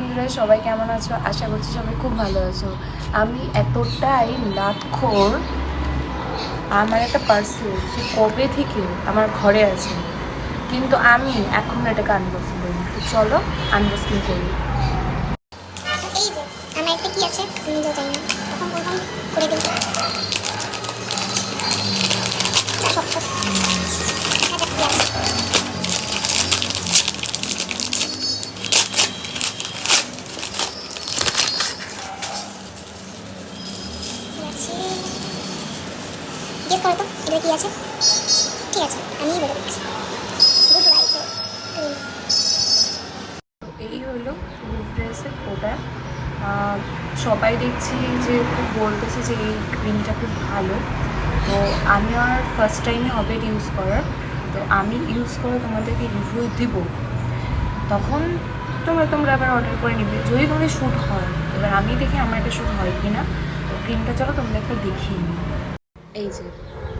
বন্ধুরা, সবাই কেমন আছো? আশা করছি সবাই খুব ভালো আছো। আমি এতটাই লাতখোর, আমার একটা পার্সেল সে কবে থেকে আমার ঘরে আছে, কিন্তু আমি এখন এটাকে আনবক্সিং করি। তো চলো আনবক্সিং করি। এই যে আমার একটা কি আছে আমি নিজেও জানি না, তখন বললাম করে দিই। গেস করো তো এবার কি আছে? ঠিক আছে, আমি বলে দিচ্ছি, গুড ভাইসের ক্রিম। এই হলো গুড ড্রেসের প্রোডাক্ট। সবাই দেখছি যে খুব বলতেছে যে এই ক্রিমটা খুব ভালো। তো আমি আর ফার্স্ট টাইমে হবে ইউজ করার, তো আমি ইউজ করে তোমাদেরকে রিভিউ দিব। তখন তোমরা আবার অর্ডার করে নিবে যদি তোমাদের শ্যুট হয়। এবার আমি দেখি আমার এটা শ্যুট হয় কি না। তো ক্রিমটা চলো তোমরা একটা দেখিয়ে নিই। এই যে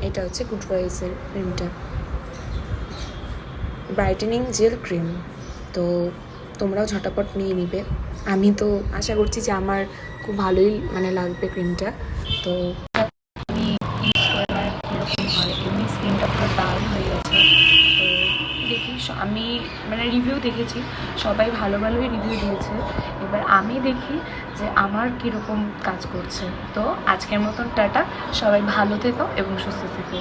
এটা হচ্ছে গুড ভাইসের ক্রিমটা, ব্রাইটেনিং জেল ক্রিম। তো তোমরাও ঝটাপট নিয়ে নিবে। আমি তো আশা করছি যে আমার খুব ভালোই লাগবে ক্রিমটা। তো আমি ইউজ করে আমার কীরকম হয়, এমনি স্কিনটা পুরো ডাল হয়ে গেছে। তো দেখি আমি রিভিউ দেখেছি, সবাই ভালো ভালোই রিভিউ দিয়েছে। এবার আমি দেখি যে আমার কীরকম কাজ করছে। তো আজকের মতন টাটা, সবাই ভালো থেকো এবং সুস্থ থেকো।